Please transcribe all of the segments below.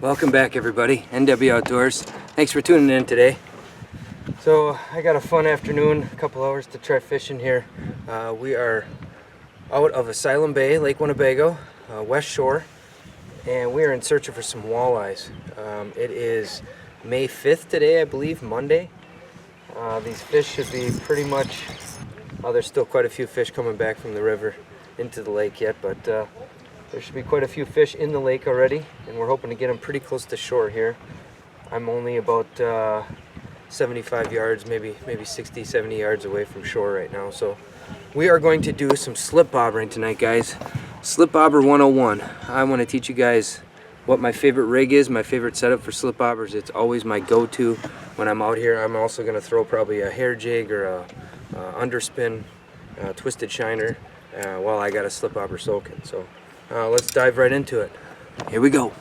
Welcome back, everybody. NW Outdoors. Thanks for tuning in today. So I got a fun afternoon, a couple hours to try fishing here. We are out of Asylum Bay, Lake Winnebago, West Shore, and we are in search for some walleyes. It is May 5th today, I believe, Monday. These fish should be pretty much, there's still quite a few fish coming back from the river into the lake yet, but there should be quite a few fish in the lake already, and we're hoping to get them pretty close to shore here. I'm only about 75 yards, maybe 60, 70 yards away from shore right now. So we are going to do some slip bobbering tonight, guys. Slip bobber 101. I want to teach you guys what my favorite rig is, my favorite setup for slip bobbers. It's always my go-to when I'm out here. I'm also going to throw probably a hair jig or a underspin, twisted shiner while I got a slip bobber soaking. So let's dive right into it. Here we go.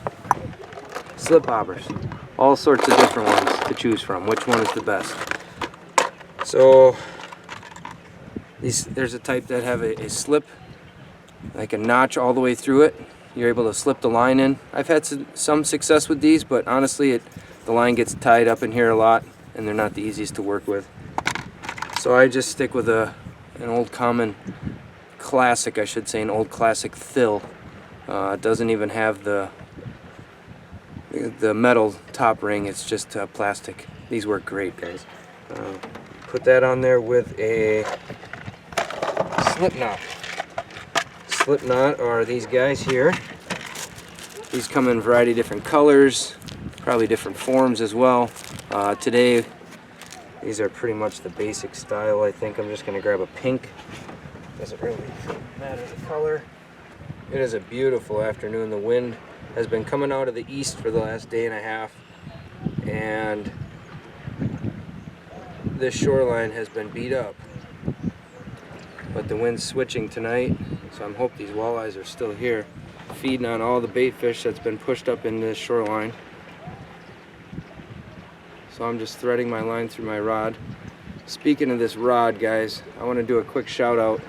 Slip bobbers. All sorts of different ones to choose from. Which one is the best? So there's a type that have a slip, like a notch all the way through it. You're able to slip the line in. I've had some success with these, but honestly the line gets tied up in here a lot and they're not the easiest to work with. So I just stick with an old common classic, I should say, an old classic thill. It doesn't even have the metal top ring, it's just plastic. These work great, guys. Put that on there with a slip knot. Slip knot are these guys here. These come in a variety of different colors, probably different forms as well. Today, these are pretty much the basic style. I think I'm just going to grab a pink. Doesn't really matter the color. It is a beautiful afternoon. The wind has been coming out of the east for the last day and a half, and this shoreline has been beat up, but the wind's switching tonight, so I'm hoping these walleyes are still here, feeding on all the bait fish that's been pushed up in this shoreline. So I'm just threading my line through my rod. Speaking of this rod, guys, I want to do a quick shout out.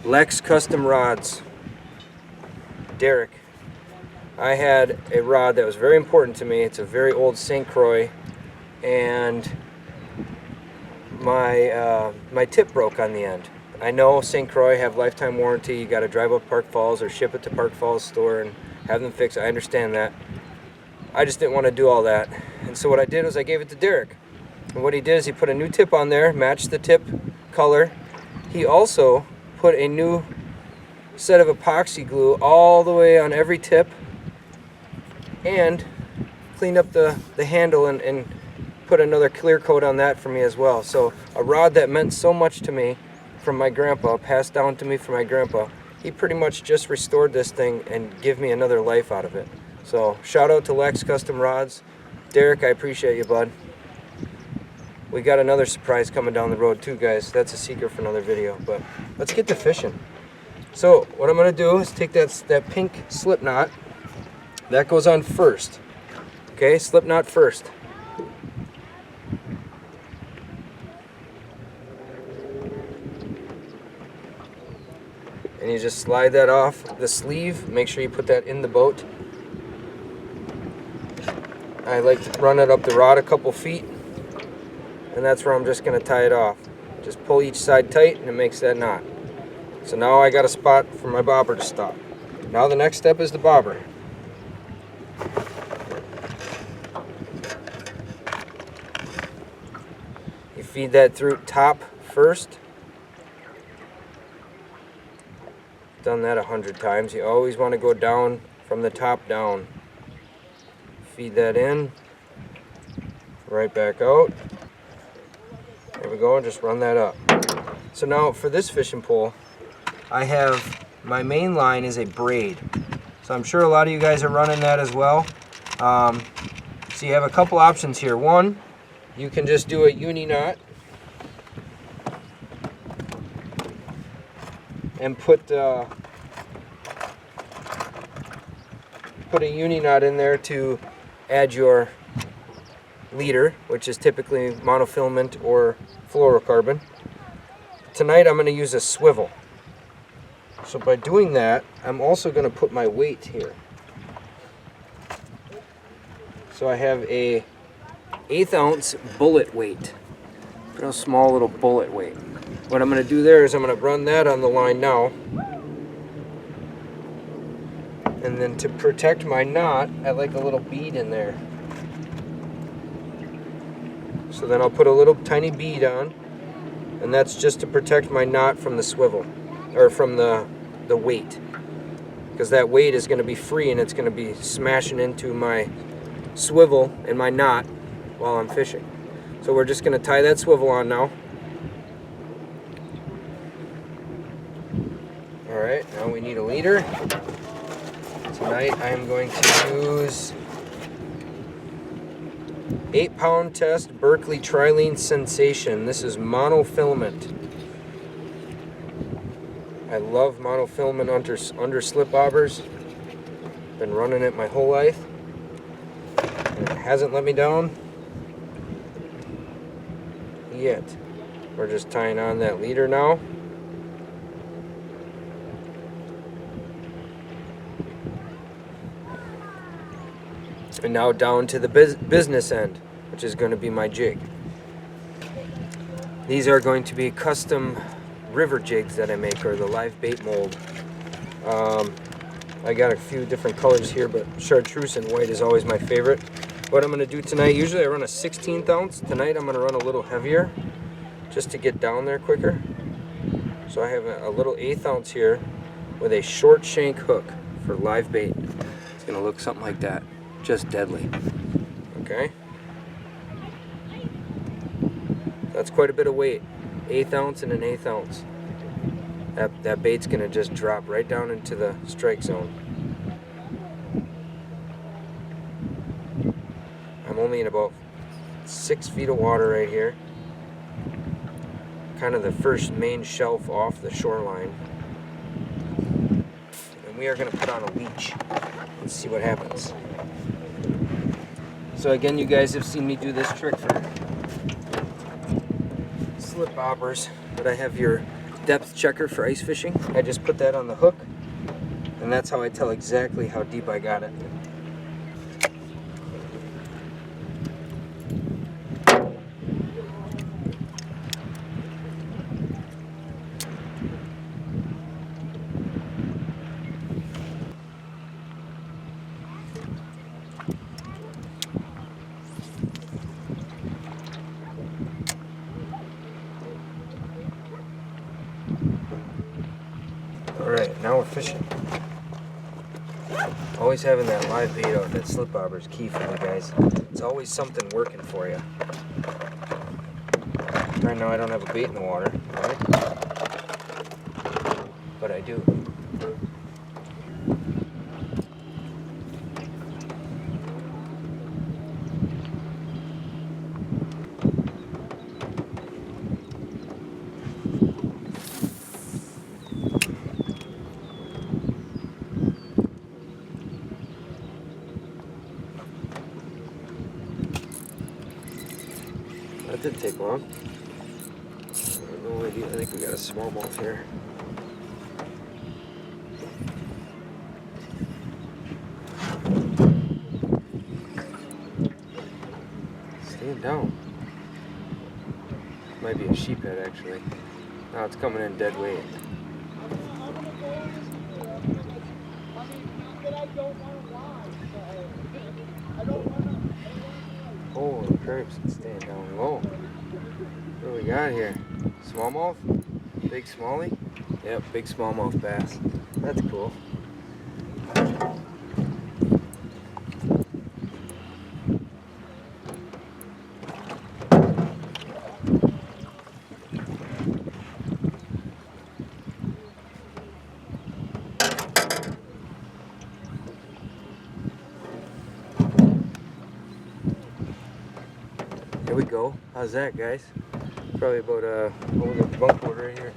Lex Custom Rods. Derek. I had a rod that was very important to me. It's a very old St. Croix, and my tip broke on the end. I know St. Croix have lifetime warranty. You got to drive up Park Falls or ship it to Park Falls store and have them fix it. I understand that. I just didn't want to do all that, and so what I did was I gave it to Derek. And what he did is he put a new tip on there, matched the tip color. He also put a new set of epoxy glue all the way on every tip and cleaned up the handle and put another clear coat on that for me as well. So a rod that meant so much to me from my grandpa, passed down to me from my grandpa, he pretty much just restored this thing and gave me another life out of it. So shout out to Lex Custom Rods. Derek, I appreciate you, bud. We got another surprise coming down the road too, guys. That's a secret for another video, but let's get to fishing. So what I'm going to do is take that pink slip knot. That goes on first. Okay, slip knot first. And you just slide that off the sleeve. Make sure you put that in the boat. I like to run it up the rod a couple feet, and that's where I'm just going to tie it off. Just pull each side tight and it makes that knot. So now I got a spot for my bobber to stop. Now the next step is the bobber. You feed that through top first. Done that 100 times. You always want to go down from the top down. Feed that in, right back out. There we go, and just run that up. So now for this fishing pole, I have, my main line is a braid. So I'm sure a lot of you guys are running that as well. So you have a couple options here. One, you can just do a uni knot and put a uni knot in there to add your leader, which is typically monofilament or fluorocarbon. Tonight I'm going to use a swivel. So by doing that, I'm also going to put my weight here. So I have a 1/8 ounce bullet weight. Real small little bullet weight. What I'm going to do there is I'm going to run that on the line now. And then to protect my knot, I like a little bead in there. So then I'll put a little tiny bead on, and that's just to protect my knot from the swivel, or from the weight. Because that weight is going to be free and it's going to be smashing into my swivel and my knot while I'm fishing. So we're just going to tie that swivel on now. Alright, now we need a leader. Tonight I am going to use 8-pound test Berkeley Trilene Sensation. This is monofilament. I love monofilament under slip bobbers. Been running it my whole life. And it hasn't let me down yet. We're just tying on that leader now. And now down to the business end, which is going to be my jig. These are going to be custom river jigs that I make, or the live bait mold. I got a few different colors here, but chartreuse and white is always my favorite. What I'm going to do tonight, usually I run a 16th ounce. Tonight I'm going to run a little heavier, just to get down there quicker. So I have a little 1/8 ounce here with a short shank hook for live bait. It's going to look something like that. Just deadly. Okay. That's quite a bit of weight. 1/8 ounce and an 1/8 ounce. That bait's gonna just drop right down into the strike zone. I'm only in about 6 feet of water right here. Kind of the first main shelf off the shoreline. And we are gonna put on a leech and see what happens. So again, you guys have seen me do this trick for slip bobbers, but I have your depth checker for ice fishing. I just put that on the hook, and that's how I tell exactly how deep I got it. Alright, now we're fishing. Always having that live bait out, that slip bobber is key for me, guys. It's always something working for you. Right now I don't have a bait in the water, right? But I do. That didn't take long. No idea. I think we got a smallmouth here. Staying down. Might be a sheephead actually. Now it's coming in dead weight. Holy cripes, it's staying down low. What do we got here? Smallmouth? Big smallie? Yep, big smallmouth bass. That's cool. There we go. How's that, guys? Probably about over the bunk board right here.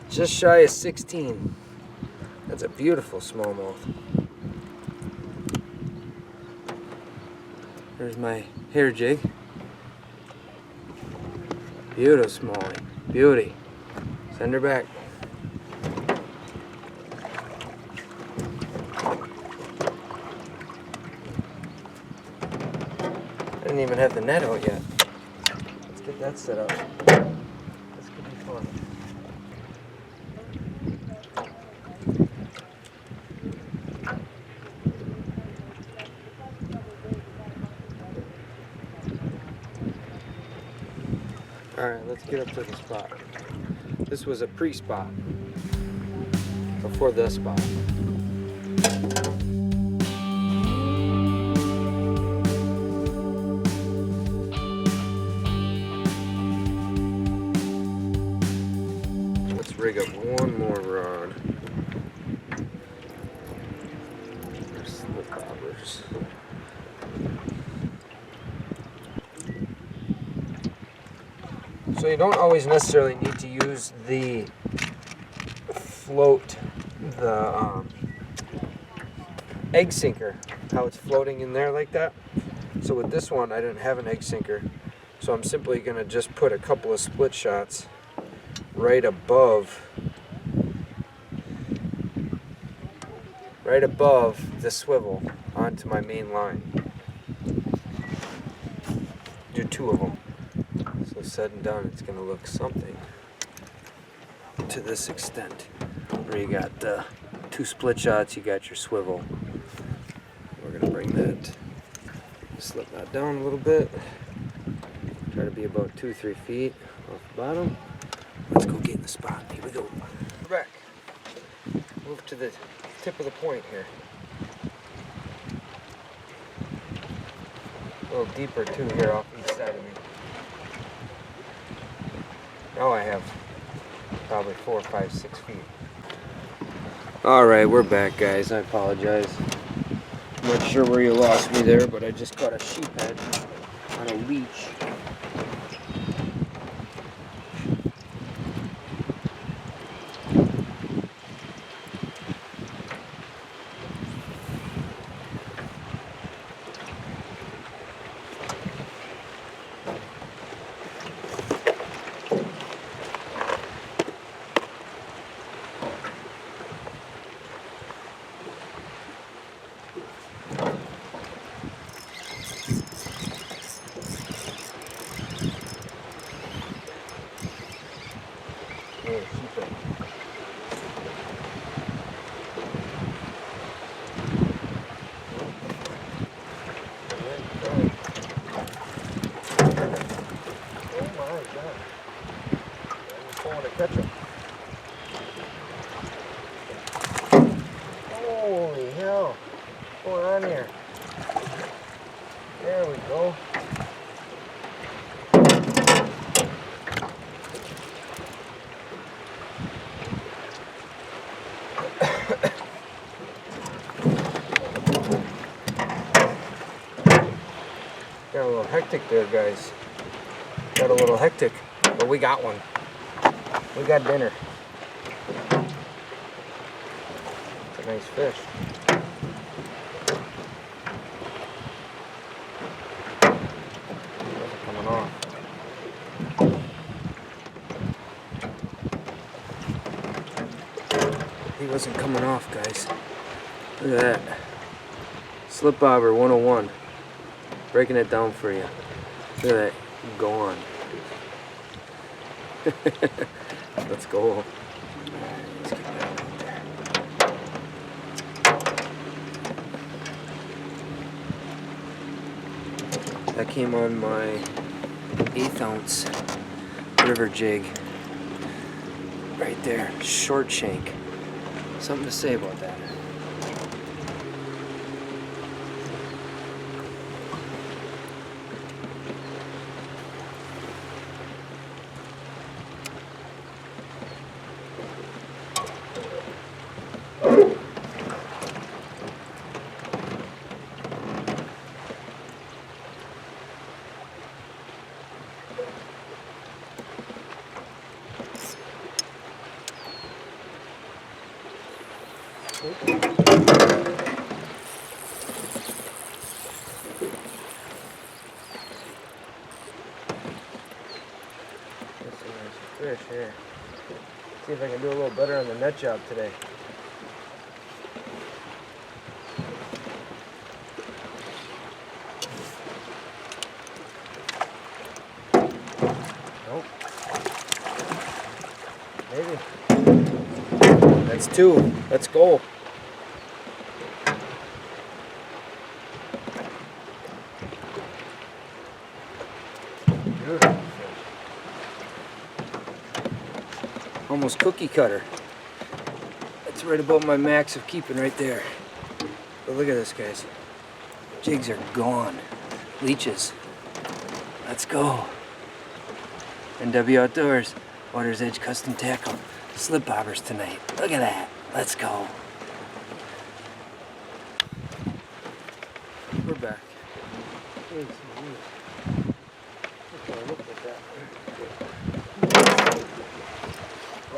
Just shy of 16. That's a beautiful smallmouth. There's my hair jig. Beautiful, Smalley. Beauty. Send her back. I didn't even have the net out yet. Let's get that set up. This could be fun. Alright, let's get up to the spot. This was a pre-spot before the spot. Let's rig up one more rod. Slip bobbers. So you don't always necessarily need to use the float, the egg sinker, how it's floating in there like that. So with this one, I didn't have an egg sinker, so I'm simply going to just put a couple of split shots right above the swivel onto my main line. Do 2 of them. So said and done, it's going to look something to this extent, where you got 2 split shots, you got your swivel. We're going to bring that, slip that down a little bit, try to be about 2-3 feet off the bottom. Let's go get in the spot. Here we go. We're back. Move to the tip of the point here. A little deeper too here off each side of me. Now I have probably 4, 5, 6 feet. Alright, we're back, guys. I apologize. I'm not sure where you lost me there, but I just caught a sheephead on a leech. Catch him. Holy hell. What's going on here? There we go. Got a little hectic there, guys. Got a little hectic, but we got one. We got dinner. It's a nice fish. He wasn't coming off. He wasn't coming off, guys. Look at that. Slip bobber 101. Breaking it down for you. Look at that. Go on. Let's go. Let's get that out there. That came on my 1/8 ounce river jig. Right there. Short shank. Something to say about that. fish here. See if I can do a little better on the net job today. Nope. Maybe. That's two. Let's go. Beautiful fish. Almost cookie cutter. That's right about my max of keeping right there. But look at this, guys. Jigs are gone. Leeches. Let's go. NW Outdoors. Water's Edge Custom Tackle. Slip bobbers tonight. Look at that. Let's go. We're back. Okay, look at that.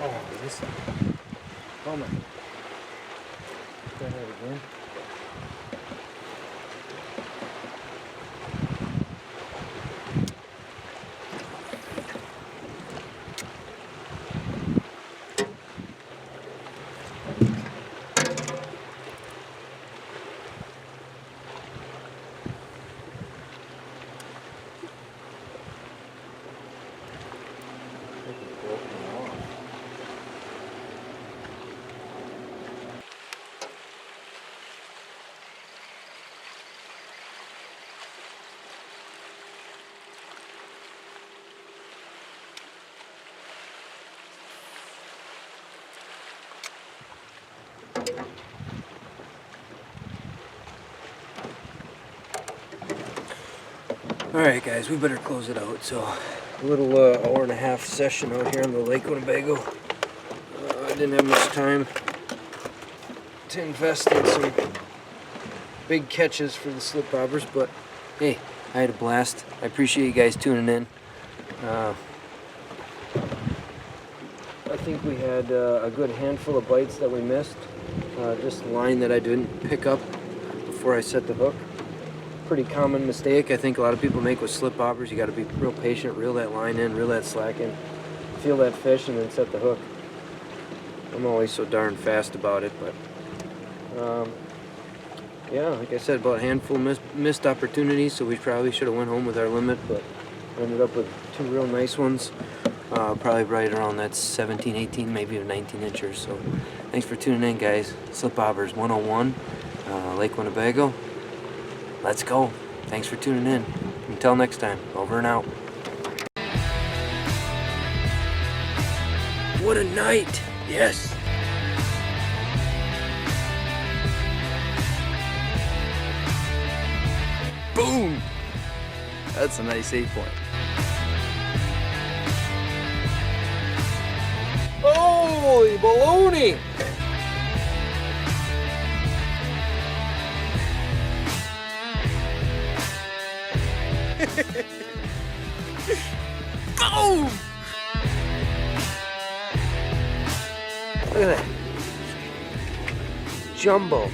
Oh, this. Oh my. Try that again. Alright guys, we better close it out. So a little hour and a half session out here on the Lake Winnebago. I didn't have much time to invest in some big catches for the slip bobbers, but hey, I had a blast. I appreciate you guys tuning in. I think we had a good handful of bites that we missed. Just line that I didn't pick up before I set the hook. Pretty common mistake I think a lot of people make with slip bobbers. You got to be real patient, reel that line in, reel that slack in, feel that fish, and then set the hook. I'm always so darn fast about it, but yeah, like I said, about a handful missed opportunities, so we probably should have went home with our limit, but ended up with two real nice ones. Probably right around that 17, 18, maybe a 19 incher. So thanks for tuning in, guys. Slip bobbers 101, Lake Winnebago. Let's go. Thanks for tuning in. Until next time, over and out. What a night! Yes! Boom! That's a nice 8-point. Holy baloney! Boom! Look at that. Jumbo.